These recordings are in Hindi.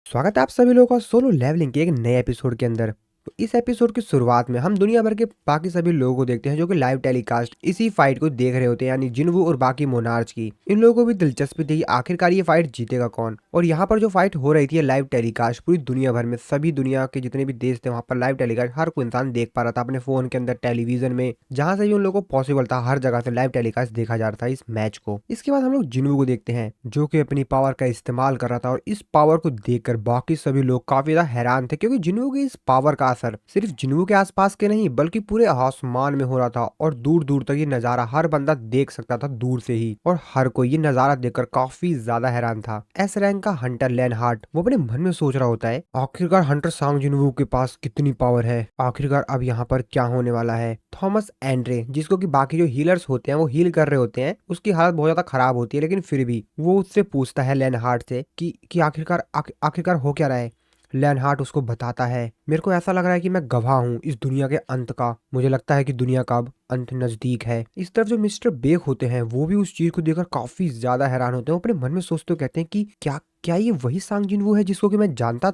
स्वागत है आप सभी लोगों का सोलो लेवलिंग के एक नए एपिसोड के अंदर। तो इस एपिसोड की शुरुआत में हम दुनिया भर के बाकी सभी लोगों को देखते हैं जो कि लाइव टेलीकास्ट इसी फाइट को देख रहे होते हैं, यानी जिन्वू और बाकी मोनार्च की। इन लोगों को भी दिलचस्पी थी कि आखिरकार ये फाइट जीतेगा कौन। और यहाँ पर जो फाइट हो रही थी लाइव टेलीकास्ट पूरी दुनिया भर में, सभी दुनिया के जितने भी देश थे वहाँ पर लाइव टेलीकास्ट हर कोई इंसान देख पा रहा था अपने फोन के अंदर, टेलीविजन में, जहाँ से भी उन लोगों को पॉसिबल था हर जगह से लाइव टेलीकास्ट देखा जा रहा था इस मैच को। इसके बाद हम लोग जिन्वू को देखते हैं जो कि अपनी पावर का इस्तेमाल कर रहा था, और इस पावर को देखकर बाकी सभी लोग काफी ज्यादा हैरान थे, क्योंकि जिन्वू की इस पावर का असर सिर्फ जिन्वू के आसपास के नहीं बल्कि पूरे आसमान में हो रहा था, और दूर दूर तक ये नजारा हर बंदा देख सकता था दूर से ही, और हर कोई ये नजारा देखकर काफी ज्यादा हैरान था। एस रैंक का हंटर लेनहार्ट वो अपने मन में सोच रहा होता है, आखिरकार हंटर सांग जिन्वू के पास कितनी पावर है, आखिरकार अब यहाँ पर क्या होने वाला है। थॉमस एंड्रे, जिसको कि बाकी जो हीलर्स होते हैं वो हील कर रहे होते हैं, उसकी हालत बहुत ज्यादा खराब होती है, लेकिन फिर भी वो उससे पूछता है लेनहार्ट से कि आखिरकार हो क्या रहा है। लेनहार्ट उसको बताता है, मेरे को ऐसा लग रहा है कि मैं गवाह हूँ इस दुनिया के अंत का, मुझे लगता है कि दुनिया का अब अंत नजदीक है। इस तरफ जो मिस्टर बेक होते हैं वो भी उस चीज को देखकर काफी ज्यादा हैरान होते हैं, वो अपने मन में सोचते हुए कहते हैं कि क्या क्या ये वही सांग जिन्वू है जिसको कि मैं जानता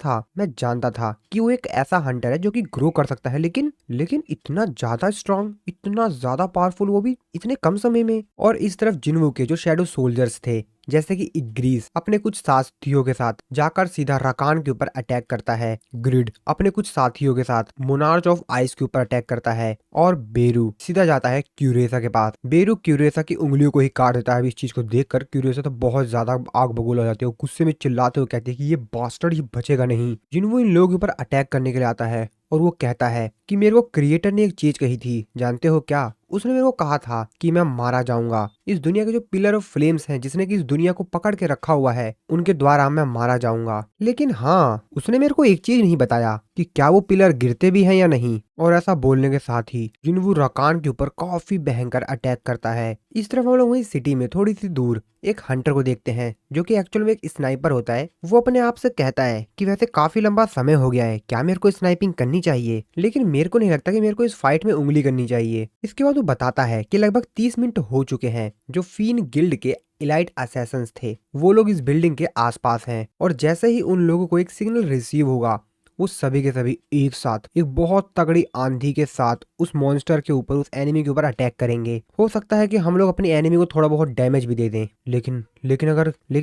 था कि वो एक ऐसा हंटर है जो कि ग्रो कर सकता है, लेकिन लेकिन इतना ज्यादा स्ट्रांग, इतना ज्यादा पावरफुल, वो भी इतने कम समय में। और इस तरफ जिन्वू के जो शैडो सोल्जर्स थे जैसे कि इग्रीस अपने कुछ साथियों के साथ जाकर सीधा राकान के ऊपर अटैक करता है, ग्रिड अपने कुछ साथियों के साथ मोनार्च ऑफ आइस के ऊपर अटैक करता है, और बेरू सीधा जाता है क्यूरेसा के पास। बेरू क्यूरेसा की उंगलियों को ही काट देता है। इस चीज को देखकर क्यूरेसा तो बहुत ज्यादा आग बबूल हो जाती है, वो गुस्से में चिल्लाते हुए कहते हैं कि ये बास्टर्ड ये बचेगा नहीं। जिन्हों इन लोगों के ऊपर अटैक करने के लिए आता है, और वो कहता है कि मेरे को क्रिएटर ने एक चीज कही थी, जानते हो क्या? उसने मेरे को कहा था कि मैं मारा जाऊंगा। इस दुनिया के जो पिलर ऑफ फ्लेम्स हैं जिसने कि इस दुनिया को पकड़ के रखा हुआ है, उनके द्वारा मैं मारा जाऊंगा। लेकिन हाँ, उसने मेरे को एक चीज नहीं बताया कि क्या वो पिलर गिरते भी हैं या नहीं। और ऐसा बोलने के साथ ही जिन्वू राकान के ऊपर काफी भयंकर अटैक करता है। इस तरफ हम लोग वही सिटी में थोड़ी सी दूर एक हंटर को देखते हैं जो कि एक्चुअल में एक स्नाइपर होता है। वो अपने आप से कहता है कि वैसे काफी लंबा समय हो गया है, क्या मेरे को स्नाइपिंग करनी चाहिए, लेकिन मेरे को नहीं लगता कि मेरे को इस फाइट में उंगली करनी चाहिए। इसके बाद वो बताता है कि लगभग 30 मिनट हो चुके हैं, जो फीन गिल्ड के इलाइट असैसन्स थे वो लोग इस बिल्डिंग के आसपास हैं, और जैसे ही उन लोगों को एक सिग्नल रिसीव होगा वो सभी के सभी एक साथ एक बहुत तगड़ी आंधी के साथ उस मॉन्स्टर के ऊपर, उस एनिमी के ऊपर अटैक करेंगे। हो सकता है कि हम लोग अपने एनिमी को थोड़ा बहुत डैमेज भी दे दें, लेकिन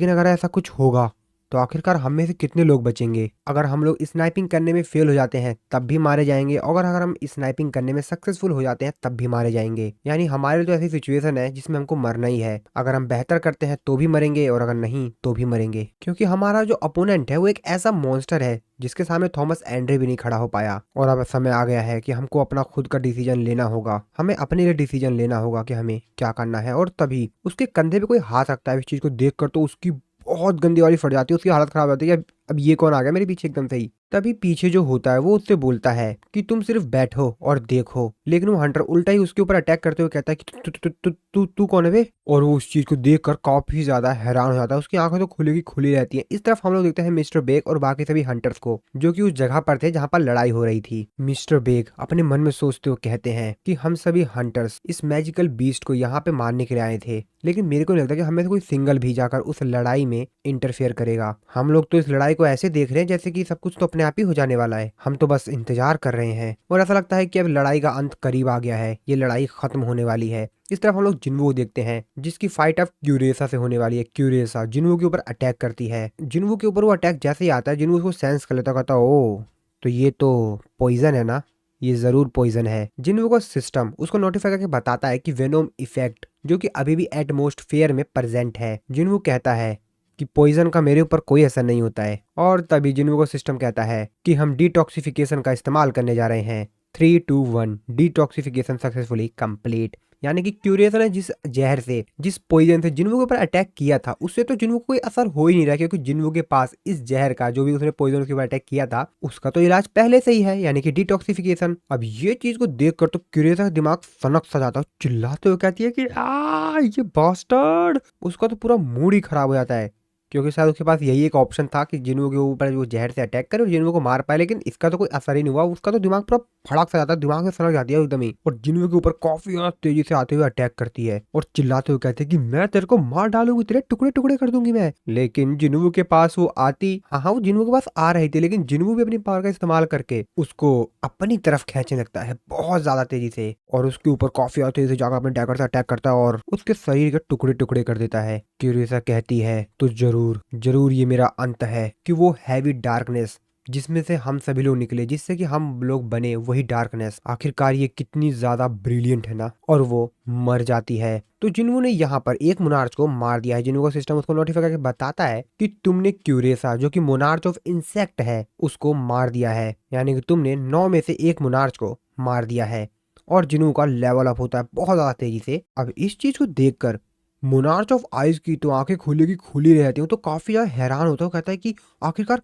अगर ऐसा कुछ होगा तो आखिरकार हम में से कितने लोग बचेंगे? अगर हम लोग स्नाइपिंग करने में फेल हो जाते हैं तब भी मारे जाएंगे, और अगर हम स्नाइपिंग करने में सक्सेसफुल हो जाते हैं तब भी मारे जाएंगे। यानी हमारे तो ऐसी सिचुएशन है जिसमें हमको मरना ही है। अगर हम बेहतर करते हैं तो भी मरेंगे, और अगर नहीं तो भी मरेंगे, क्योंकि हमारा जो अपोनेंट है वो एक ऐसा मॉन्स्टर है जिसके सामने थॉमस एंड्रे भी नहीं खड़ा हो पाया। और अब समय आ गया है कि हमको अपना खुद का डिसीजन लेना होगा, हमें अपने लिए डिसीजन लेना होगा कि हमें क्या करना है। और तभी उसके कंधे पे कोई हाथ रखता है। इस चीज को देखकर तो उसकी बहुत गंदी वाली फट जाती है, उसकी हालत खराब हो जाती है कि अब ये कौन आ गया मेरे पीछे एकदम से ही। तभी पीछे जो होता है वो उससे बोलता है कि तुम सिर्फ बैठो और देखो, लेकिन वो हंटर उल्टा ही उसके ऊपर अटैक करते हुए कहता है कि तू तू तू तू तू कौन है बे? और वो उस चीज को देखकर काफी ज्यादा हैरान हो जाता है, उसकी आंखें तो खुली की खुली रहती हैं। इस तरफ हम लोग देखते हैं मिस्टर बेक और बाकी सभी हंटर्स को जो कि उस जगह पर थे जहाँ पर लड़ाई हो रही थी। मिस्टर बेक अपने मन में सोचते हुए कहते हैं कि हम सभी हंटर्स इस मैजिकल बीस्ट को यहाँ पे मारने के लिए आए थे, लेकिन मेरे को नहीं लगता कि हमें से कोई सिंगल भी जाकर उस लड़ाई में इंटरफेयर करेगा। हम लोग तो इस लड़ाई को ऐसे देख रहे हैं जैसे कि सब कुछ तो अपने आप ही हो जाने वाला है, हम तो बस इंतजार कर रहे हैं। और ऐसा लगता है कि अब लड़ाई का अंत करीब आ गया है, ये लड़ाई खत्म होने वाली है। इस तरफ हम लोग जिन्वू को देखते हैं जिसकी फाइट अब क्यूरेसा से होने वाली है। क्यूरेसा जिन्वू के ऊपर अटैक करती है। जिन्वू के ऊपर वो अटैक जैसे ही आता है जिन्वू उसको सेंस कर लेता, कहता ओ तो ये तो पॉइजन है ना, ये जरूर पॉइजन है। जिन्वू का सिस्टम उसको नोटिफाई करके बताता है कि वेनोम इफेक्ट जो कि अभी भी एटमॉस्फेयर में प्रेजेंट है। जिन्वू कहता है कि पॉइजन का मेरे ऊपर कोई असर नहीं होता है, और तभी जिन्वू को सिस्टम कहता है कि हम डिटॉक्सिफिकेशन का इस्तेमाल करने जा रहे हैं। 3, 2, 1 डिटॉक्सिफिकेशन सक्सेसफुली कंप्लीट। यानी कि क्यूरियस ने जिस जहर से, जिस पॉइजन से जिन्वू के ऊपर अटैक किया था उससे तो जिन्वू को कोई असर हो ही नहीं रहा, क्योंकि जिन्वू के पास इस जहर का, जो भी उसने पॉइजन के ऊपर अटैक किया था, उसका तो इलाज पहले से ही है, यानी कि डिटॉक्सिफिकेशन। अब ये चीज को देखकर तो क्यूरियस का दिमाग सनक सा जाता है, चिल्लाते हुए कहती है कि ये बास्टर्ड। उसका तो पूरा मूड ही खराब हो जाता है। क्योंकि शायद उसके पास यही एक ऑप्शन था कि जिन्हों के ऊपर वो जहर से अटैक करे और जिन्हों को मार पाए, लेकिन इसका तो कोई असर ही नहीं हुआ। उसका तो दिमाग पूरा फड़क सा जाता है, दिमाग में सनक जाती है एकदम ही, और जिन्हों के ऊपर काफी ज्यादा तेजी से आते हुए अटैक करती है और चिल्लाते हुए कहते हैं कि मैं तेरे को मार डालूंगी, तेरे टुकड़े टुकड़े कर दूंगी मैं। लेकिन जिन्हों के पास वो आती, हाँ वो जिन्हों के पास आ रही थी, लेकिन जिन्हों भी अपनी पावर का इस्तेमाल करके उसको अपनी तरफ खींचने लगता है बहुत ज्यादा तेजी से, और उसके ऊपर काफी ज्यादा तेजी से जाकर अपने डैगर से अटैक करता है और उसके शरीर के टुकड़े टुकड़े कर देता है। क्यूरियसा कहती है तो जरूर जरूर ये मेरा अंत है, कि वो हैवी डार्कनेस जिसमें से हम सभी लोग निकले, जिससे कि हम लोग बने, वही डार्कनेस आखिरकार ये कितनी ज्यादा ब्रिलियंट है ना। और वो मर जाती है। तो जिन्हों ने यहाँ पर एक मोनार्च को मार दिया है। जिन्हों का सिस्टम उसको नोटिफाई करके बताता है कि तुमने क्यूरेसा जो कि मोनार्च ऑफ इंसेक्ट है उसको मार दिया है, यानी कि तुमने 9 में से एक मोनार्च को मार दिया है। और जिन्हों का लेवल अप होता है बहुत ज्यादा तेजी से। अब इस चीज को देखकर मोनार्च ऑफ आइस की तो आंखें खुली की खुली रहती हूँ, तो काफी ज्यादा हैरान होता है। कहता है कि आखिरकार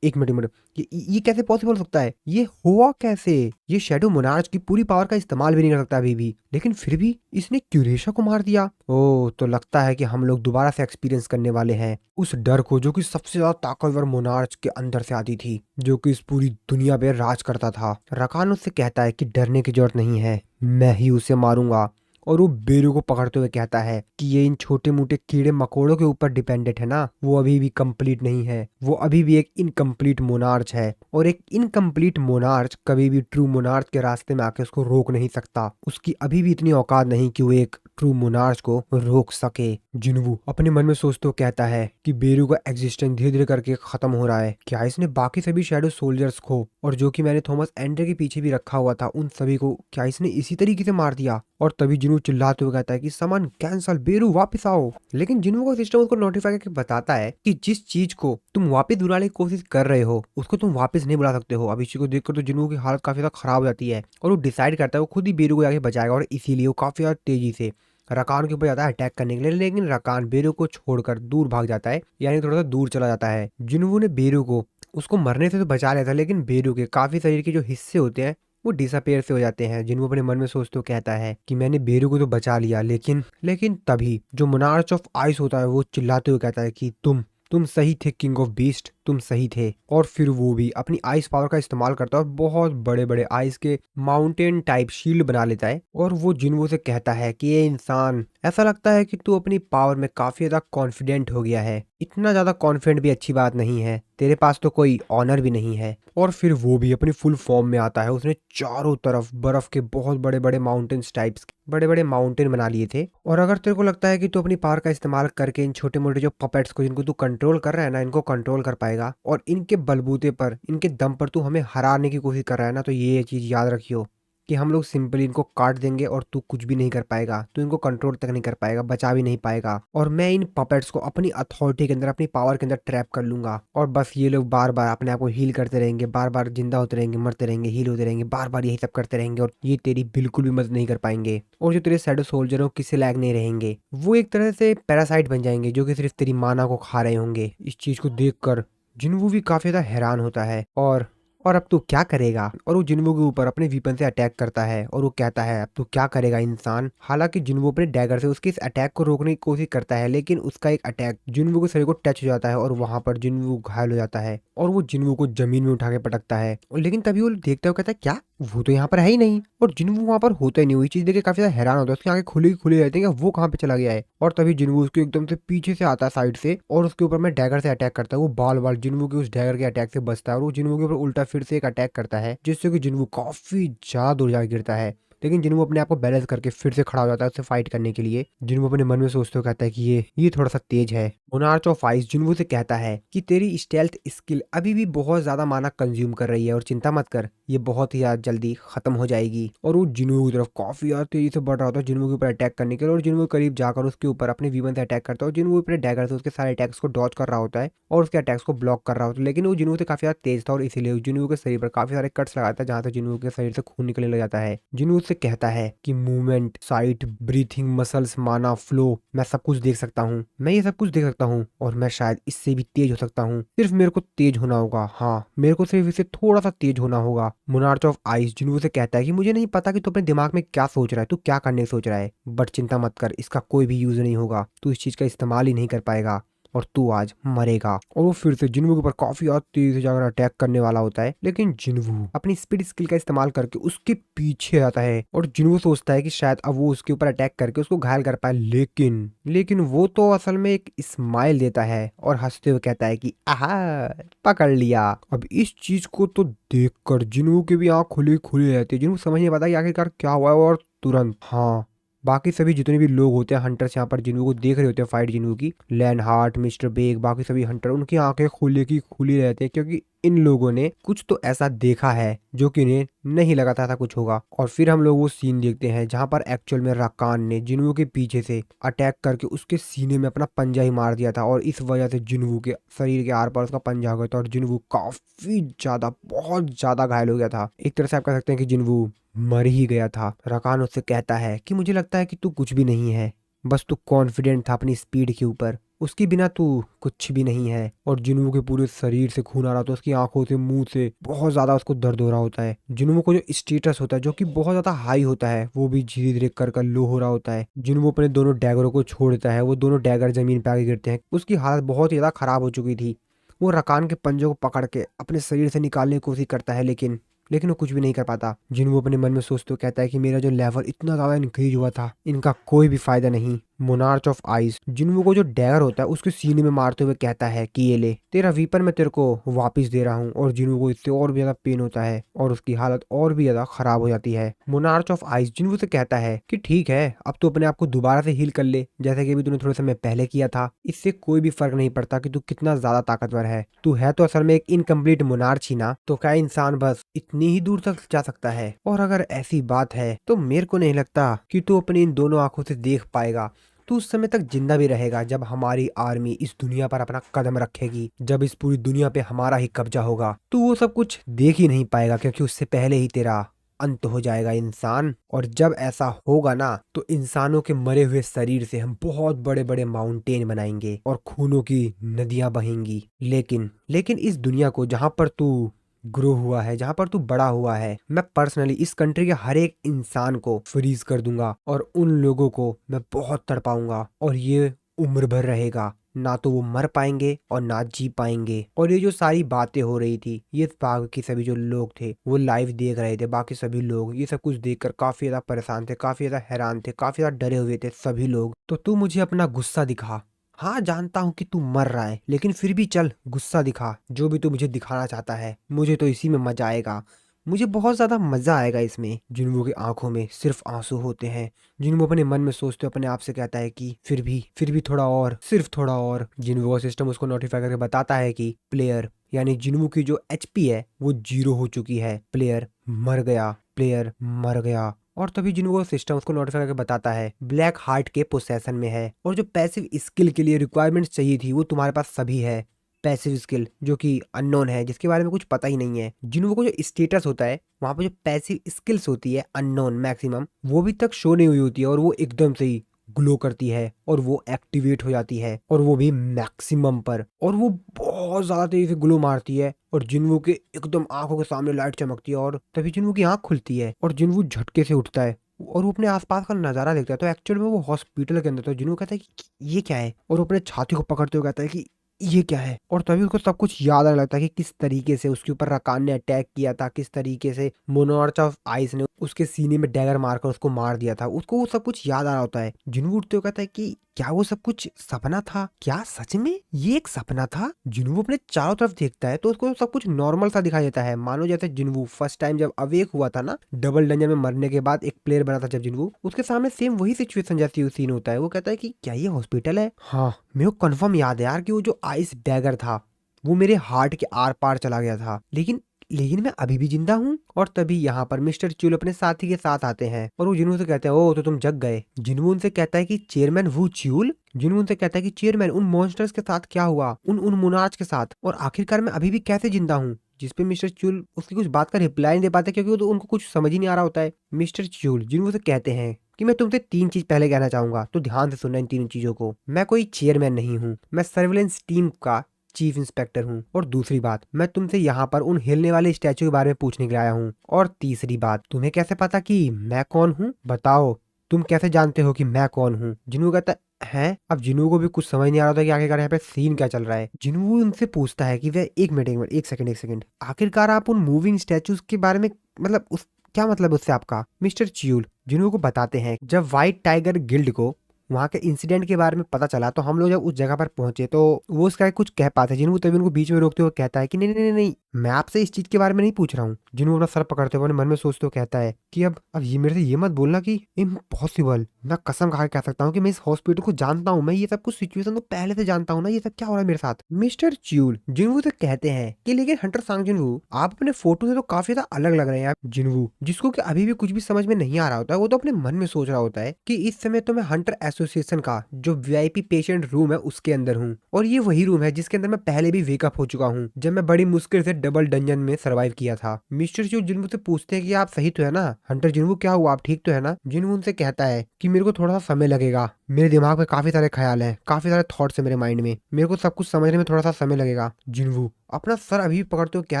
एक मिनट, ये कैसे पॉसिबल हो सकता है, ये हुआ कैसे। ये शेडो मोनार्च की पूरी पावर का इस्तेमाल भी नहीं कर सकता अभी भी, लेकिन फिर भी इसने क्यूरेशा को मार दिया। ओ, तो लगता है कि हम लोग दोबारा से एक्सपीरियंस करने वाले हैं उस डर को जो कि सबसे ज्यादा ताकतवर मोनार्च के अंदर से आती थी, जो कि इस पूरी दुनिया पे राज करता था। रकान उससे कहता है कि डरने की जरूरत नहीं है, मैं ही उसे मारूंगा। और वो बेरू को पकड़ते हुए कहता है कि ये इन छोटे मोटे कीड़े मकोड़ों के ऊपर डिपेंडेंट है ना, वो अभी भी कंप्लीट नहीं है, वो अभी भी एक इनकम्प्लीट मोनार्च है। और एक इनकम्प्लीट मोनार्च कभी भी ट्रू मोनार्च के रास्ते में आके उसको रोक नहीं सकता। उसकी अभी भी इतनी औकात नहीं कि वो एक ट्रू मोनार्च को रोक सके। जिन्वू अपने मन में सोचते हुए कहता है कि बेरू का एग्जिस्टेंस धीरे धीरे करके खत्म हो रहा है। क्या इसने बाकी सभी शैडो सोल्जर्स को, और जो कि मैंने थॉमस एंड्रे के पीछे भी रखा हुआ था, उन सभी को क्या इसने इसी तरीके से मार दिया। और तभी जिन्वू चिल्लाते हुए कहता है कि सामान कैंसल, बेरू वापस आओ। लेकिन जिन्वू का सिस्टम उसको नोटिफाई करके बताता है कि जिस चीज को तुम वापस बुलाने की कोशिश कर रहे हो उसको तुम वापस नहीं बुला सकते हो। अब इसी को देखकर तो जिन्वू की हालत काफी ज्यादा खराब हो जाती है और वो डिसाइड करता है वो खुद ही बेरू को जाके बचाएगा, और इसीलिए वो काफी ज्यादा तेजी से रकान के ऊपर जाता है अटैक करने के लिए। लेकिन रकान बेरू को छोड़कर दूर भाग जाता है, यानी थोड़ा सा दूर चला जाता है। जिन्वू ने बेरू को उसको मरने से तो बचा लिया था, लेकिन बेरू के काफी शरीर के जो हिस्से होते हैं वो डिसअपेयर से हो जाते हैं। जिन्वू अपने मन में सोचते हुए कहता है कि मैंने बेरू को तो बचा लिया, लेकिन तभी जो मोनार्च ऑफ आइस होता है वो चिल्लाते हुए कहता है कि तुम सही थे किंग ऑफ बीस्ट, तुम सही थे। और फिर वो भी अपनी आइस पावर का इस्तेमाल करता है और बहुत बड़े बड़े आइस के माउंटेन टाइप शील्ड बना लेता है। और वो जिन्वू से कहता है कि ये इंसान, ऐसा लगता है कि तू अपनी पावर में काफी ज्यादा कॉन्फिडेंट हो गया है। इतना ज्यादा कॉन्फिडेंट भी अच्छी बात नहीं है, तेरे पास तो कोई ऑनर भी नहीं है। और फिर वो भी अपनी फुल फॉर्म में आता है। उसने चारों तरफ बर्फ के बहुत बड़े बड़े माउंटेन्स टाइप्स बड़े बड़े माउंटेन बना लिए थे। और अगर तेरे को लगता है कि तू अपनी पावर का इस्तेमाल करके इन छोटे मोटे जो पपेट्स को, जिनको तू कंट्रोल कर रहा है ना, इनको कंट्रोल कर पाएगा और इनके बलबूते पर, इनके दम पर तू हमें हराने की कोशिश कर रहा है ना, तो ये चीज याद रखियो कि हम लोग सिंपली इनको काट देंगे और तू कुछ भी नहीं कर पाएगा, तू इनको कंट्रोल तक नहीं कर पाएगा, बचा भी नहीं पाएगा। और मैं इन पपेट्स को अपनी अथॉरिटी के अंदर, अपनी पावर के अंदर ट्रैप कर लूंगा और बस ये लोग बार बार अपने आप को हील करते रहेंगे, बार बार जिंदा होते रहेंगे, मरते रहेंगे, हील होते रहेंगे, बार बार यही सब करते रहेंगे और ये तेरी बिल्कुल भी मदद नहीं कर पाएंगे। और जो तेरे शैडो सोल्जर हो किसी लायक नहीं रहेंगे, वो एक तरह से पैरासाइट बन जाएंगे जो कि सिर्फ तेरी माना को खा रहे होंगे। इस चीज को देखकर जिन्वू भी काफी ज्यादा हैरान होता है और अब तू क्या करेगा। और वो जिन्वू के ऊपर अपने वीपन से अटैक करता है और वो कहता है अब तू क्या करेगा इंसान। हालांकि जिन्वू अपने डैगर से उसके इस अटैक को रोकने की कोशिश करता है, लेकिन उसका एक अटैक जिन्वू के शरीर को टच हो जाता है और वहां पर जिन्वू घायल हो जाता है और वो जिन्वू को जमीन में उठा के पटकता है। लेकिन तभी वो देखता है, कहता है क्या वो तो यहाँ पर है ही नहीं, और जिन्वू वहां पर होता ही नहीं। वही चीज देख के काफी ज्यादा हैरान होता है, उसकी आंखें खुली खुली रहती है, वो कहाँ पे चला गया है। और तभी जिन्वू उसके एकदम से पीछे से आता है साइड से और उसके ऊपर में डैगर से अटैक करता है। वो बाल बाल जिन्वू के उस डैगर के अटैक से बचता है और वो जिन्वू के ऊपर उल्टा फिर से एक अटैक करता है, जिससे कि जिन्वू काफी ज्यादा दूर जाकर गिरता है। लेकिन जिन्वू अपने आप को बैलेंस करके फिर से खड़ा हो जाता है उससे फाइट करने के लिए। जिन्वू अपने मन में सोचते हुए कहता है कि ये थोड़ा सा तेज है। मोनार्च ऑफ आइस जिन्वू से कहता है कि तेरी स्टेल्थ स्किल अभी भी बहुत ज्यादा माना कंज्यूम कर रही है और चिंता मत कर, ये बहुत ही ज्यादा जल्दी खत्म हो जाएगी। और वो जिन्वू की तरफ काफी ज्यादा तेजी से बढ़ रहा होता है जिन्वू के ऊपर अटैक करने के लिए, और जिन्वू करीब जाकर उसके ऊपर अपने वीवन से अटैक करता है और जिन्वू अपने डैगर से उसके सारे अटैक्स को डॉज कर रहा होता है और उसके अटैक्स को ब्लॉक कर रहा होता है। लेकिन वो जिन्वू से काफी ज्यादा तेज था और इसीलिए जिन्वू के शरीर पर काफी सारे कट्स लगाता है, जहां से जिन्वू के शरीर से खून निकलने लग जाता है। जिन्वू उससे कहता है कि मूवमेंट, साइट, ब्रीथिंग, मसल्स, माना, फ्लो, मैं सब कुछ देख सकता हूँ, मैं ये सब कुछ देख सकता हूँ और मैं शायद इससे भी तेज हो सकता हूँ। सिर्फ मेरे को तेज होना होगा, हाँ मेरे को सिर्फ इससे थोड़ा सा तेज होना होगा। मोनार्च ऑफ आइस जिन्वू से कहता है कि मुझे नहीं पता कि तू अपने दिमाग में क्या सोच रहा है, तू क्या करने सोच रहा है, बट चिंता मत कर, इसका कोई भी यूज नहीं होगा, तू इस चीज का इस्तेमाल ही नहीं कर पाएगा। और तू आज मरेगा। और वो फिर से जिन्वू के ऊपर काफी ज्यादा तेज से जाकर अटैक करने वाला होता है, लेकिन जिन्वू अपनी स्पीड स्किल का इस्तेमाल करके उसके पीछे आता है और जिन्वू सोचता है कि शायद अब वो उसके ऊपर अटैक करके उसको घायल कर पाए, लेकिन वो तो असल में एक स्माइल देता है और हंसते हुए कहता है कि आहा, पकड़ लिया। अब इस चीज को तो देखकर जिन्वू की भी आंख खुली खुली रहती है। जिन्वू समझ नहीं पाता कि आखिरकार क्या हुआ है, और तुरंत बाकी सभी जितने भी लोग होते हैं हंटर्स यहाँ पर जिन्वू को देख रहे होते हैं फाइट जिन्वू की, लैन हार्ट, मिस्टर बेग, बाकी सभी हंटर, उनकी आंखें खुली की खुली रहती है, क्योंकि इन लोगों ने कुछ तो ऐसा देखा है जो कि इन्हें नहीं लगा था कुछ होगा। और फिर हम लोग वो सीन देखते हैं जहां पर एक्चुअल में राकान ने जिन्वू के पीछे से अटैक करके उसके सीने में अपना पंजा ही मार दिया था, और इस वजह से जिन्वू के शरीर के आर पार उसका पंजा हो गया था और जिन्वू काफी ज्यादा, बहुत ज्यादा घायल हो गया था। एक तरह से आप कह सकते हैं कि जिन्वू मर ही गया था। राकान उससे कहता है कि मुझे लगता है कि तू कुछ भी नहीं है, बस तू कॉन्फिडेंट था अपनी स्पीड के ऊपर, उसके बिना तू कुछ भी नहीं है। और जिन्वू के पूरे शरीर से खून आ रहा था, उसकी आंखों से, मुंह से बहुत ज्यादा उसको दर्द हो रहा होता है। जिन्वू को जो स्टेटस होता है जो कि बहुत ज्यादा हाई होता है, वो भी धीरे धीरे कर लो हो रहा होता है। जिन्वू अपने दोनों डैगरों को छोड़ देता है, वो दोनों डैगर जमीन पे आके गिरते हैं। उसकी हालत बहुत ही ज्यादा खराब हो चुकी थी। वो रकान के पंजों को पकड़ के अपने शरीर से निकालने की कोशिश करता है, लेकिन वो कुछ भी नहीं कर पाता। जिन्वू अपने मन में सोचते हुए कहता है कि मेरा जो लेवल इतना ज्यादा इंक्रीज हुआ था, इनका कोई भी फायदा नहीं। मोनार्च ऑफ आइस जिन्वू को जो डैगर होता है उसके सीने में मारते हुए कहता है कि ये ले, तेरा वीपन मैं तेरे को वापस दे रहा हूँ। और जिन्वू को इससे और भी ज्यादा पेन होता है और उसकी हालत और भी ज्यादा खराब हो जाती है। मोनार्च ऑफ आइस जिन्वू से कहता है कि ठीक है, अब तो अपने आप को दोबारा से हील कर ले, जैसे कि अभी तूने थोड़े समय पहले किया था। इससे कोई भी फर्क नहीं पड़ता कि तू कितना ज्यादा ताकतवर है, तू है तो असल में एक इनकम्प्लीट मोनार्च ही ना, तो क्या इंसान बस इतनी ही दूर तक जा सकता है? और अगर ऐसी बात है तो मेरे को नहीं लगता कि तू अपनी इन दोनों आंखों से देख पाएगा। तू उस समय तक जिंदा भी रहेगा जब हमारी आर्मी इस दुनिया पर अपना कदम रखेगी, जब इस पूरी दुनिया पे हमारा ही कब्जा होगा। तू वो सब कुछ देख ही नहीं पाएगा, क्योंकि उससे पहले ही तेरा अंत हो जाएगा इंसान। और जब ऐसा होगा ना, तो इंसानों के मरे हुए शरीर से हम बहुत बड़े बड़े माउंटेन बनाएंगे और खूनों की नदियां बहेंगी। लेकिन इस दुनिया को जहां पर तू ग्रो हुआ है, जहां पर तू बड़ा हुआ है, मैं पर्सनली इस कंट्री के हर एक इंसान को फ्रीज कर दूंगा और उन लोगों को मैं बहुत तड़पाऊंगा, और ये उम्र भर रहेगा। ना तो वो मर पाएंगे और ना जी पाएंगे। और ये जो सारी बातें हो रही थी, ये बाकी सभी जो लोग थे वो लाइव देख रहे थे। बाकी सभी लोग ये सब कुछ देखकर काफी ज्यादा परेशान थे, काफी ज्यादा हैरान थे, काफी ज्यादा डरे हुए थे सभी लोग। तो तू मुझे अपना गुस्सा दिखा। हाँ, जानता हूँ कि तू मर रहा है, लेकिन फिर भी चल गुस्सा दिखा, जो भी तू मुझे दिखाना चाहता है। मुझे तो इसी में मजा आएगा, मुझे बहुत ज्यादा मजा आएगा इसमें। जिन्वू की आंखों में सिर्फ आंसू होते हैं। जिन्वू अपने मन में सोचते अपने आप से कहता है कि फिर भी थोड़ा और, सिर्फ थोड़ा और। जिन्वू का सिस्टम उसको नोटिफाई करके बताता है कि प्लेयर यानी जिन्वू की जो एचपी है वो 0 हो चुकी है, प्लेयर मर गया। और तभी जिन्वू सिस्टम उसको नोटिफाई करके बताता है ब्लैक हार्ट के पोसेशन में है, और जो पैसिव स्किल के लिए रिक्वायरमेंट्स चाहिए थी वो तुम्हारे पास सभी है। पैसिव स्किल जो कि अननोन है, जिसके बारे में कुछ पता ही नहीं है। जिन्वू को जो स्टेटस होता है वहां पर जो पैसिव स्किल्स होती है अननोन मैक्सिमम, वो भी तक शो नहीं हुई होती है, और वो एकदम से ही ग्लो करती है और वो एक्टिवेट हो जाती है, और वो भी मैक्सिमम पर, और वो बहुत ज्यादा तेजी से ग्लो मारती है। और जिन्वू के एकदम आंखों के सामने लाइट चमकती है, और तभी जिन्वू की आंख खुलती है और जिन्वू झटके से उठता है और वो अपने आसपास का नजारा देखता है। तो एक्चुअल में वो हॉस्पिटल के अंदर, तो जिन्वू कहता है कि ये क्या है, और वो अपने छाती को पकड़ते हुए कहता है कि ये क्या है। और तभी उसको सब कुछ याद आने लगता है कि किस तरीके से उसके ऊपर रकान ने अटैक किया था, किस तरीके से मोनार्च ऑफ आइस ने उसके सीने में डैगर मारकर उसको मार दिया था। उसको वो सब कुछ याद आ रहा होता है। जिन्वू उठते हुए कहता है कि क्या वो सब कुछ सपना था? क्या सच में ये एक सपना था? जिन्वू अपने चारों तरफ देखता है तो उसको सब कुछ नॉर्मल सा दिखाई देता है, मानो जैसे जिन्वू फर्स्ट टाइम जब अवेक हुआ था ना, डबल डंजन में मरने के बाद एक प्लेयर बना था जब जिन्वू, उसके सामने सेम वही सिचुएशन जैसी सीन होता है। वो कहता है कि क्या ये हॉस्पिटल है? हाँ, मेरे को कंफर्म याद है यार कि वो जो आइस डैगर था वो मेरे हार्ट के आर पार चला गया था, लेकिन मैं अभी भी जिंदा हूँ। और तभी यहाँ पर मिस्टर च्यूल अपने साथी के साथ आते हैं और वो जिन्वू से कहते हैं ओ तो तुम जग गए। जिन्वू उनसे कहता है कि चेयरमैन वू च्यूल। जिन्वू उनसे कहता है कि चेयरमैन उन मॉन्स्टर्स के साथ क्या हुआ, उन मोनार्च के साथ, और आखिरकार मैं अभी भी कैसे जिंदा हूँ? जिसपे मिस्टर च्यूल उसकी कुछ बात का रिप्लाई नहीं दे पाते, क्योंकि तो उनको कुछ समझ ही नहीं आ रहा होता है। मिस्टर च्यूल जिन्वू से कहते हैं कि मैं तुमसे 3 चीज पहले कहना चाहूंगा, तो ध्यान से सुनना इन 3 चीजों को। मैं कोई चेयरमैन नहीं हूँ, मैं सर्विलेंस टीम का चीफ इंस्पेक्टर हूँ। और दूसरी बात, मैं तुमसे यहाँ पर उन हिलने वाले स्टैचू के बारे में पूछने के लिए आया हूँ। और तीसरी बात, तुम्हें कैसे पता कि मैं कौन हूँ? बताओ, तुम कैसे जानते हो कि मैं कौन हूँ? जिन्वू कहता है हैं? अब जिन्हों को भी कुछ समझ नहीं आ रहा था कि आखिरकार यहाँ पे सीन क्या चल रहा है। जिन्हों उनसे पूछता है कि वह एक मिनट, एक सेकंड, आखिरकार आप उन मूविंग स्टैचूज के बारे में मतलब उस क्या मतलब उससे आपका? मिस्टर च्यूल जिन्हों को बताते हैं जब व्हाइट टाइगर गिल्ड को वहां के इंसिडेंट के बारे में पता चला तो हम लोग जब उस जगह पर पहुंचे तो वो उसका कुछ कह पाते जिन्हों तभी उनको बीच में रोकते हुए कहता है कि नहीं नहीं नहीं नहीं, मैं आपसे इस चीज के बारे में नहीं पूछ रहा हूँ। जिन्हों अपना सर पकड़ते हुए अपने मन में सोचते हुए कहता है कि अब ये मेरे से ये मत बोलना कि इम्पॉसिबल, मैं कसम खा के कह सकता हूँ कि मैं इस हॉस्पिटल को जानता हूँ, मैं ये सब कुछ सिचुएशन तो पहले से जानता हूँ ना, ये सब क्या हो रहा है मेरे साथ। मिस्टर च्यूल जिन्हों से कहते हैं कि लेकिन हंटर सांग जिन्हों आप अपने फोटो से तो काफी ज्यादा अलग लग रहे हैं। आप जिन्हों जिसको कि अभी भी कुछ भी समझ में नहीं आ रहा होता है वो तो अपने मन में सोच रहा होता है कि इस समय तो मैं हंटर एसोसिएशन का जो वीआईपी पेशेंट रूम है उसके अंदर हूँ और ये वही रूम है जिसके अंदर मैं पहले भी वेकअप हो चुका हूँ जब मैं बड़ी मुश्किल से डबल डंजन में सर्वाइव किया था। मिस्टर च्यूल जिन्हों से पूछते हैं कि आप सही तो है ना? हंटर जिन्हों क्या हुआ, आप ठीक तो है ना? जिन्हों उनसे कहता है कि मेरे को थोड़ा सा समय लगेगा, मेरे दिमाग में काफी सारे ख्याल हैं, काफी सारे थॉट्स है मेरे माइंड में, मेरे को सब कुछ समझने में थोड़ा सा समय लगेगा। जिन्हों अपना सर अभी भी पकड़ते हुए कह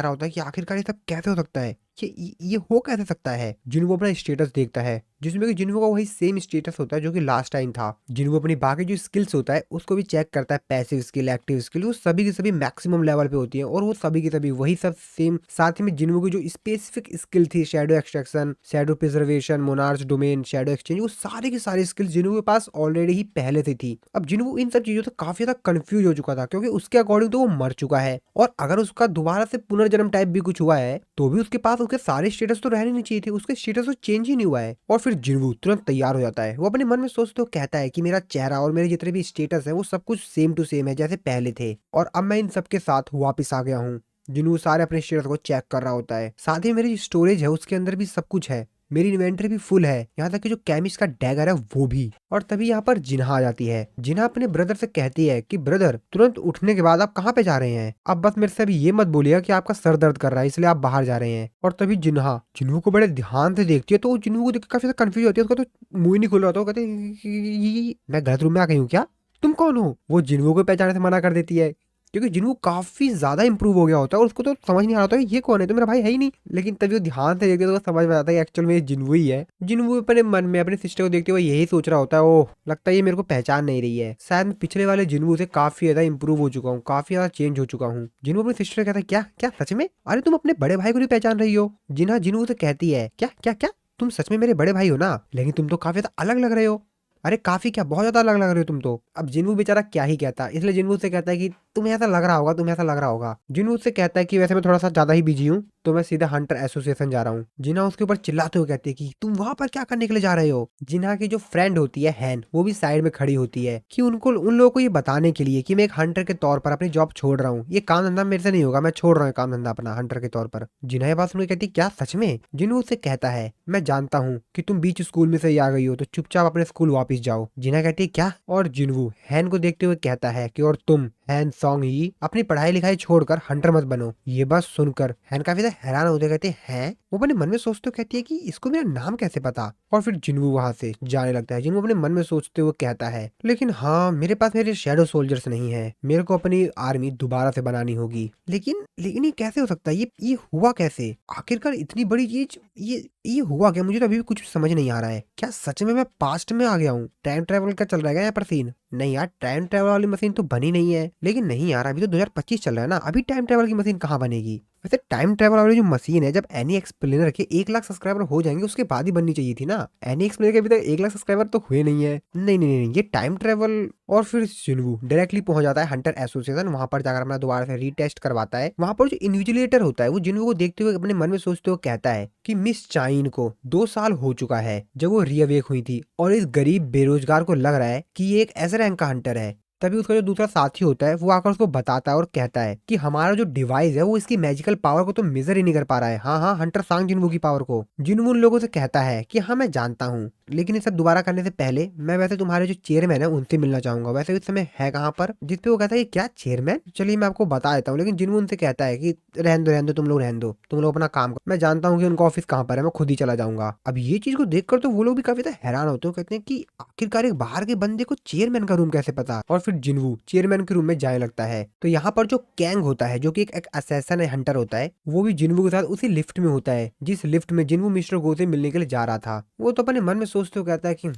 रहा होता है कि आखिरकार ये सब कैसे हो सकता है, ये हो कैसे सकता है। जिन्हों अपना स्टेटस देखता है जिसमें कि जिन्हों का वही सेम स्टेटस होता है जो कि लास्ट टाइम था। जिन्हों अपनी बाकी जो स्किल्स होता है उसको भी चेक करता है, पैसिव स्किल, एक्टिव स्किल, वो सभी की सभी मैक्सिमम लेवल पे होती है और वो सभी की सभी वही सब सेम। साथ ही में जिन्हों की जो स्पेसिफिक स्किल थी, shadow extraction, shadow preservation, monarch domain, shadow exchange, वो सारी की सारी स्किल्स जिन्हों के पास ऑलरेडी ही पहले से थी। अब जिन्हों इन सब चीजों से काफी ज्यादा कंफ्यूज हो चुका था क्योंकि उसके अकॉर्डिंग तो वो मर चुका है और अगर उसका दोबारा से पुनर्जन्म टाइप भी कुछ हुआ है तो भी उसके पास उसके सारे स्टेटस तो रहने नहीं चाहिए थे, उसके स्टेटस तो चेंज ही नहीं हुआ है। और फिर जिन्हों तुरंत तैयार हो जाता है, वो अपने मन में सोचते हुए कहता है कि मेरा चेहरा और मेरे जितने भी स्टेटस है वो सब कुछ सेम टू सेम है जैसे पहले थे और अब मैं इन सब के साथ वापिस आ गया हूँ। जिन्हों सारे अपने स्टेटस को चेक कर रहा होता है, साथ ही मेरी स्टोरेज है उसके अंदर भी सब कुछ है, मेरी इन्वेंटरी भी फुल है, यहाँ तक कि जो केमिस्ट का डैगर है वो भी। और तभी यहाँ पर जिन्हा आ जाती है। जिन्हा अपने ब्रदर से कहती है कि ब्रदर तुरंत उठने के बाद आप कहाँ पे जा रहे हैं, अब बस मेरे से अभी ये मत बोलिएगा कि आपका सर दर्द कर रहा है इसलिए आप बाहर जा रहे हैं। और तभी जिन्हा जिन्हों को बड़े ध्यान से देखती है तो जिन्हों को देख काफी ज्यादा कंफ्यूज होती है, उसका तो मुंह ही नहीं खुल रहा था। वो कहते मैं गलत रूम में आ गई हूँ क्या, तुम कौन हो? वो जिन्हों को पहचाने से मना कर देती है क्योंकि जिन्हों काफी ज्यादा इंप्रूव हो गया होता है और उसको तो समझ नहीं आ रहा होता है ये कौन है, तो मेरा भाई है ही नहीं। लेकिन तभी वो ध्यान से देखते तो समझ में आता है एक्चुअल में ये जिन्हों ही है। जिन्हों अपने मन में अपने सिस्टर को देखते हुए यही सोच रहा होता है, ओह लगता है ये मेरे को पहचान नहीं रही है, शायद मैं पिछले वाले जिन्हों से काफी ज्यादा इंप्रूव हो चुका हूँ, काफी ज्यादा चेंज हो चुका हूँ। जिन्हों अपनी सिस्टर कहता है क्या क्या सच में, अरे तुम अपने बड़े भाई को नहीं पहचान रही हो? जिन्हा जिन्हों से कहती है क्या क्या क्या तुम सच में मेरे बड़े भाई हो ना, लेकिन तुम तो काफी ज्यादा अलग लग रहे हो। अरे काफी क्या, बहुत ज्यादा अलग लग रहे हो तुम तो। अब जिन्हों बेचारा क्या ही कहता, इसलिए जिन्हों से कहता है कि तुम्हें ऐसा लग रहा होगा, तुम्हें ऐसा लग रहा होगा। जिन्हों से कहता है कि वैसे मैं थोड़ा सा ज्यादा ही बिजी हूँ तो मैं सीधा हंटर एसोसिएशन जा रहा हूँ। जिन्हा उसके ऊपर चिल्लाते हुए कहती है कि तुम वहां पर क्या करने के लिए जा रहे हो। जिन्हा की जो फ्रेंड होती है हैन, वो भी साइड में खड़ी होती है कि उनको उन लोगों को ये बताने के लिए कि मैं एक हंटर के तौर पर अपनी जॉब छोड़ रहा हूँ, ये काम धंधा मेरे से नहीं होगा, मैं छोड़ रहा हूँ काम धंधा अपना हंटर के तौर पर। जिन्हा ये बात सुन के कहती क्या सच में? जिन्हों उससे कहता है मैं जानता हूँ कि तुम बीच स्कूल में से ही आ गई हो तो चुपचाप अपने स्कूल वापिस जाओ। जिन्हा कहती है क्या, और जिन्हों हैन को देखते हुए कहता है कि और तुम हैन सॉन्ग ही अपनी पढ़ाई लिखाई छोड़कर हंटर मत बनो। ये बात सुनकर हैन काफी ज्यादा हैरान होते कहते हैं, वो अपने मन में सोचते हुए कहती है कि इसको मेरा नाम कैसे पता। और फिर जिन्हों वहां से जाने लगता है। जिन्हों अपने मन में सोचते हुए कहता है लेकिन हाँ मेरे पास मेरे शैडो सोल्जर्स नहीं है, मेरे को अपनी आर्मी दोबारा से बनानी होगी। लेकिन लेकिन ये कैसे हो सकता है, ये हुआ कैसे आखिरकार इतनी बड़ी चीज, ये हुआ क्या? मुझे तो अभी भी कुछ समझ नहीं आ रहा है। क्या सच में मैं पास्ट में आ गया हूँ? टाइम ट्रेवल का चल रहा है यहाँ पर सीन? नहीं यार, टाइम ट्रेवल वाली मशीन तो बनी नहीं है। लेकिन नहीं यार, अभी तो 2025 चल रहा है ना, अभी टाइम ट्रेवल की मशीन कहाँ बनेगी? वैसे टाइम ट्रेवल वाली जो मशीन है, जब एनी एक्सप्लेनर के 1 लाख सब्सक्राइबर हो जाएंगे उसके बाद ही बननी चाहिए थी ना। एनी एक्सप्लेनर के अभी तक 1 लाख सब्सक्राइबर तो हुए नहीं है। नहीं नहीं नहीं, ये टाइम ट्रेवल। और फिर जिन्हों डायरेक्टली पहुंच जाता है हंटर एसोसिएशन, वहां पर जाकर अपना दोबारा से रीटेस्ट करवाता है। वहां पर जो इन्विजिलेटर होता है वो जिन्हों को देखते हुए अपने मन में सोचते हुए कहता है कि मिस चाइन को 2 साल हो चुका है जब वो रीअवेक हुई थी और इस गरीब बेरोजगार को लग रहा है कि ये एक एस रैंक का हंटर है। तभी उसका जो दूसरा साथी होता है वो आकर उसको बताता है और कहता है कि हमारा जो डिवाइस है वो इसकी मैजिकल पावर को तो मेजर ही नहीं कर पा रहा है। हाँ हाँ, हंटर सांग जिन्हों की पावर को। जिन्हों उन लोगों से कहता है कि हाँ मैं जानता हूँ, लेकिन ये सब दोबारा करने से पहले मैं वैसे तुम्हारे जो चेयरमैन है उनसे मिलना चाहूंगा। वैसे इस समय है कहाँ पर? जिसपे वो कहता है क्या चेयरमैन, चलिए मैं आपको बता देता हूँ। लेकिन जिन्हों उनसे कहता है कि रहने दो तुम लोग, रहने दो, तुम लोग अपना काम करो, मैं जानता हूँ कि उनका ऑफिस कहाँ पर है, मैं खुद ही चला जाऊंगा। अब ये चीज को देखकर तो वो लोग भी काफी हैरान होते हैं, कहते हैं कि आखिरकार एक बाहर के बंदे को चेयरमैन का रूम कैसे पता। और फिर जिन्हों चेयरमैन के रूम में जाने लगता है तो यहाँ पर जो कैंग होता है, जो कि एक असैसन है, हंटर होता है, वो भी जिन्हों के साथ उसी लिफ्ट में होता है जिस लिफ्ट में जिन्हों मिस्टर गो से मिलने के लिए जा रहा था। वो तो अपने मन में सोचते हुए कहता है कि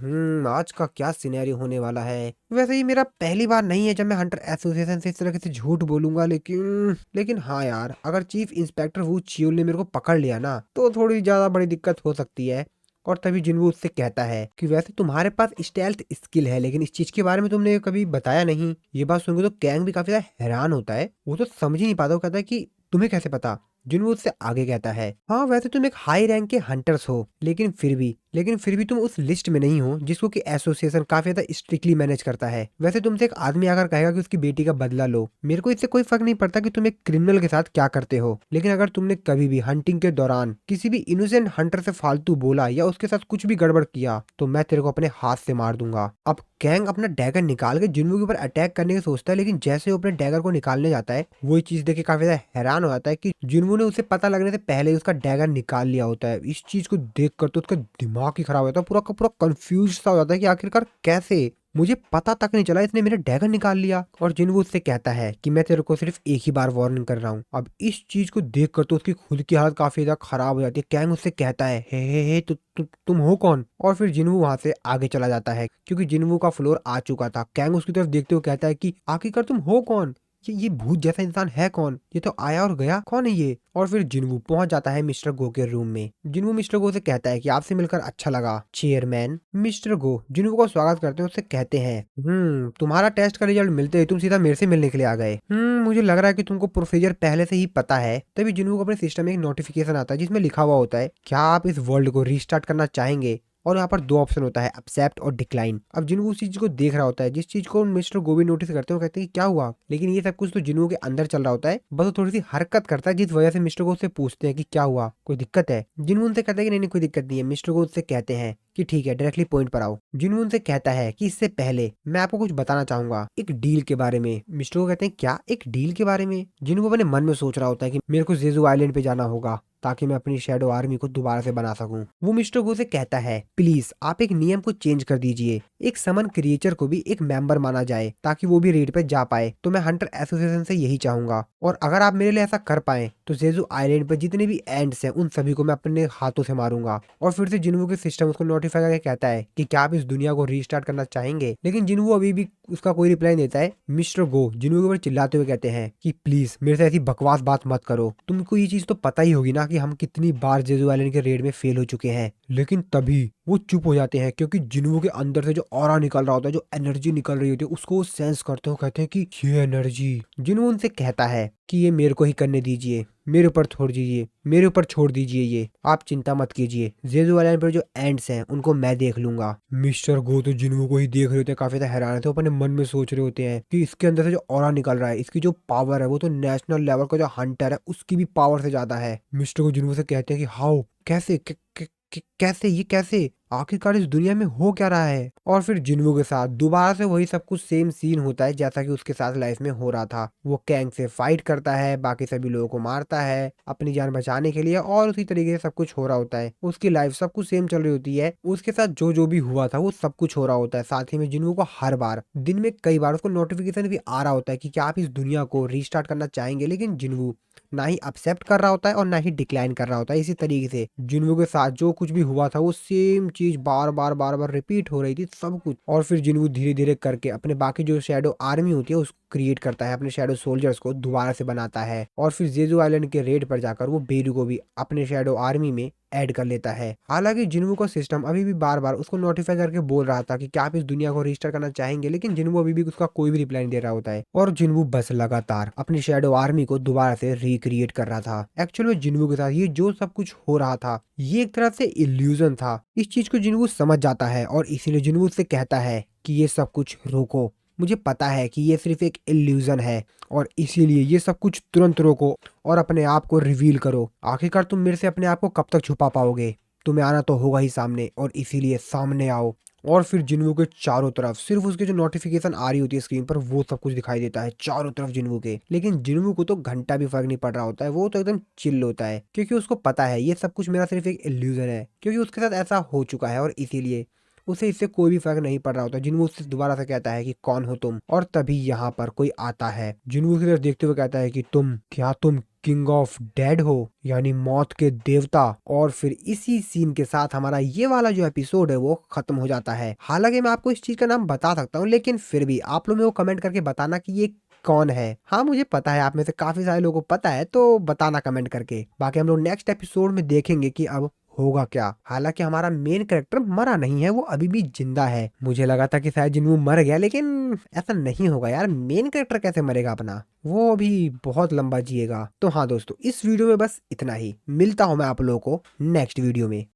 आज का क्या सिनेरियो होने वाला है। वैसे ये मेरा पहली बार नहीं है जब मैं हंटर एसोसिएशन से इस तरह से झूठ बोलूंगा, लेकिन हाँ यार, अगर चीफ इंस्पेक्टर वू चियोल ने मेरे को पकड़ लिया ना तो थोड़ी ज्यादा बड़ी दिक्कत हो सकती है। और तभी जिनवू उससे कहता है कि वैसे तुम्हारे पास स्टेल्थ स्किल है, लेकिन इस चीज के बारे में तुमने कभी बताया नहीं। ये बात सुनकर तो कैंग भी काफी ज्यादा हैरान होता है, वो तो समझ ही नहीं पाता। वो कहता है कि तुम्हें कैसे पता। जिनवू उससे आगे कहता है, हाँ वैसे तुम एक हाई रैंक के हंटर्स हो, लेकिन फिर भी तुम उस लिस्ट में नहीं हो जिसको कि एसोसिएशन काफी ज्यादा स्ट्रिक्टली मैनेज करता है। वैसे तुमसे एक आदमी आकर कहेगा कि उसकी बेटी का बदला लो, मेरे को इससे कोई फर्क नहीं पड़ता कि तुम एक क्रिमिनल के साथ क्या करते हो, लेकिन अगर तुमने कभी भी हंटिंग के दौरान किसी भी इनोसेंट हंटर से फालतू बोला या उसके साथ कुछ भी गड़बड़ किया तो मैं तेरे को अपने हाथ से मार दूंगा। अब कैंग अपना डैगर निकाल के जिन्वू के ऊपर अटैक करने की सोचता है, लेकिन जैसे वो अपने डैगर को निकालने जाता है वही चीज देख के काफी ज्यादा हैरान हो जाता है कि जिन्वू ने उसे पता लगने से पहले ही उसका डैगर निकाल लिया होता है। इस चीज को देख कर तो उसका दिमाग ही खराब हो जाता है, पूरा का पूरा कंफ्यूज सा हो जाता है कि आखिरकार कैसे, मुझे पता तक नहीं चला इसने मेरा डैगर निकाल लिया। और जिन्वू उससे कहता है कि मैं तेरे को सिर्फ एक ही बार वार्निंग कर रहा हूँ। अब इस चीज को देखकर तो उसकी खुद की हालत काफी ज्यादा खराब हो जाती है। कैंग उससे कहता है, हे तुम हो कौन। और फिर जिन्वू वहां से आगे चला जाता है क्योंकि जिन्वू का फ्लोर आ चुका था। कैंग उसकी तरफ देखते हुए कहता है कि आखिरकार तुम हो कौन, ये भूत जैसा इंसान है कौन, ये तो आया और गया, कौन है ये। और फिर जिन्वू पहुंच जाता है मिस्टर गो के रूम में। जिन्वू मिस्टर गो से कहता है कि आपसे मिलकर अच्छा लगा चेयरमैन। मिस्टर गो जिन्वू का स्वागत करते हैं, उससे कहते हैं तुम्हारा टेस्ट का रिजल्ट मिलते ही तुम सीधा मेरे से मिलने के लिए आ गए। मुझे लग रहा है कि तुमको प्रोसीजर पहले से ही पता है। तभी जिन्वू को अपने सिस्टम में एक नोटिफिकेशन आता है जिसमें लिखा हुआ होता है, क्या आप इस वर्ल्ड को रीस्टार्ट करना चाहेंगे। और यहाँ पर दो ऑप्शन होता है, एक्सेप्ट और डिक्लाइन। अब जिन्वू उस चीज को देख रहा होता है जिस चीज को मिस्टर गोभी नोटिस करते हैं। वो कहते हैं कि क्या हुआ, लेकिन ये सब कुछ तो जिन्वू के अंदर चल रहा होता है, बस वो थोड़ी सी हरकत करता है जिस वजह से मिस्टर गो उससे पूछते हैं कि क्या हुआ, कोई दिक्कत है। जिन्वू उनसे कहता है कि नहीं कोई दिक्कत नहीं है। मिस्टर गो उससे कहते हैं कि ठीक है, डायरेक्टली पॉइंट पर आओ। जिन्वू उनसे कहता है कि इससे पहले मैं आपको कुछ बताना चाहूंगा एक डील के बारे में। मिस्टर गो कहते हैं क्या, एक डील के बारे में। जिन्वू अपने मन में सोच रहा होता है कि मेरे को जेजू आइलैंड पे जाना होगा ताकि मैं अपनी शैडो आर्मी को दोबारा से बना सकूं। वो मिस्टर गो से कहता है, प्लीज आप एक नियम को चेंज कर दीजिए, एक समन क्रिएचर को भी एक मेंबर माना जाए ताकि वो भी रेड पे जा पाए। तो मैं हंटर एसोसिएशन से यही चाहूंगा, और अगर आप मेरे लिए ऐसा कर पाए तो जेजू आइलैंड पर जितने भी एंड्स हैं उन सभी को मैं अपने हाथों से मारूंगा। और फिर से जिन्वू के सिस्टम उसको नोटिफाई करके कहता है कि क्या आप इस दुनिया को रीस्टार्ट करना चाहेंगे। लेकिन जिन्वू अभी भी उसका कोई रिप्लाई देता है। मिस्टर गो जिन्वू के ऊपर चिल्लाते हुए कहते हैं कि प्लीज मेरे से ऐसी बकवास बात मत करो, तुमको ये चीज तो पता ही होगी ना कि हम कितनी बार जेजू आइलैंड के रेड में फेल हो चुके हैं। लेकिन तभी वो चुप हो जाते हैं क्योंकि जिन्वू के अंदर से जो ऑरा निकल रहा होता है, जो एनर्जी निकल रही होती है, उसको वो सेंस करते हो। कहते हैं कि ये एनर्जी। जिन्वू उनसे कहता है कि ये मेरे को ही करने दीजिए, मेरे ऊपर छोड़ दीजिए ये, आप चिंता मत कीजिए, जेजू आइलैंड पर जो एंड्स हैं उनको मैं देख लूंगा। मिस्टर गो तो जिन्वू को ही देख रहे होते हैं, काफी ज्यादा हैरान थे। अपने मन में सोच रहे होते हैं कि इसके अंदर से जो ऑरा निकल रहा है, इसकी जो पावर है वो तो नेशनल लेवल का जो हंटर है उसकी भी पावर से ज्यादा है। मिस्टर गो जिन्वू से कहते हैं कि हाउ, कैसे कैसे ये कैसे, आखिरकार इस दुनिया में हो क्या रहा है। और फिर जिन्वू के साथ दोबारा से वही सब कुछ सेम सीन होता है जैसा कि उसके साथ लाइफ में हो रहा था। वो कैंग से फाइट करता है, बाकी सभी लोगों को मारता है अपनी जान बचाने के लिए, और उसी तरीके से सब कुछ हो रहा होता है। उसकी लाइफ सब कुछ सेम चल रही होती है, उसके साथ जो जो भी हुआ था वो सब कुछ हो रहा होता है। साथ ही में जिन्वू को हर बार दिन में कई बार उसको नोटिफिकेशन भी आ रहा होता है कि क्या आप इस दुनिया को रीस्टार्ट करना चाहेंगे, लेकिन जिन्वू ना ही एक्सेप्ट कर रहा होता है और ना ही डिक्लाइन कर रहा होता है। इसी तरीके से जिन्वू के साथ जो कुछ भी हुआ था वो सेम चीज बार बार रिपीट हो रही थी सब कुछ। और फिर जिन्वू धीरे धीरे करके अपने बाकी जो शैडो आर्मी होती है उसको क्रिएट करता है, अपने शैडो सोल्जर्स को दोबारा से बनाता है। और फिर जेजू आइलैंड के रेड पर जाकर वो बेरू को भी अपने शैडो आर्मी में ऐड कर लेता है। हालांकि जिन्वू का सिस्टम अभी भी बार बार उसको नोटिफाई करके बोल रहा था कि क्या आप इस दुनिया को रजिस्टर करना चाहेंगे, लेकिन जिन्वू अभी भी उसका कोई भी रिप्लाई नहीं दे रहा होता है। और जिन्वू बस लगातार अपनी शैडो आर्मी को दोबारा से रिक्रिएट कर रहा था। एक्चुअल में जिन्वू के साथ ये जो सब कुछ हो रहा था ये एक तरह से इल्यूजन था। इस चीज को जिन्वू समझ जाता है और इसीलिए जिन्वू से कहता है कि ये सब कुछ रोको, मुझे पता है कि ये सिर्फ एक इल्यूजन है और इसीलिए ये सब कुछ तुरंत रोको और अपने आप को रिवील करो। आखिरकार तुम मेरे से अपने आप को कब तक छुपा पाओगे, तुम्हें आना तो होगा ही सामने, और इसीलिए सामने आओ। और फिर जिन्वू के चारों तरफ सिर्फ उसके जो नोटिफिकेशन आ रही होती है स्क्रीन पर वो सब कुछ दिखाई देता है चारों तरफ जिन्वू के। लेकिन जिन्वू को तो घंटा भी फर्क नहीं पड़ रहा होता है, वो तो एकदम चिल होता है क्योंकि उसको पता है ये सब कुछ मेरा सिर्फ एक इल्यूजन है, क्योंकि उसके साथ ऐसा हो चुका है और इसीलिए उसे इससे कोई भी फर्क नहीं पड़ रहा होता। जिन्वू उससे दोबारा से कहता है कि कौन हो तुम। और तभी यहाँ पर कोई आता है, जिन्वू की तरफ देखते हुए कहता है कि तुम किंग ऑफ डेड हो, यानी मौत के देवता। और फिर इसी सीन के साथ हमारा ये वाला जो एपिसोड है वो खत्म हो जाता है। हालांकि मैं आपको इस चीज का नाम बता सकता हूँ, लेकिन फिर भी आप लोग मेरे को कमेंट करके बताना कि ये कौन है। हाँ मुझे पता है आप में से काफी सारे लोगों को पता है, तो बताना कमेंट करके। बाकी हम लोग नेक्स्ट एपिसोड में देखेंगे कि अब होगा क्या। हालांकि हमारा मेन कैरेक्टर मरा नहीं है, वो अभी भी जिंदा है। मुझे लगा था कि शायद जिन्हों मर गया, लेकिन ऐसा नहीं होगा यार। मेन कैरेक्टर कैसे मरेगा अपना, वो अभी बहुत लंबा जिएगा। तो हाँ दोस्तों, इस वीडियो में बस इतना ही। मिलता हूं मैं आप लोगों को नेक्स्ट वीडियो में।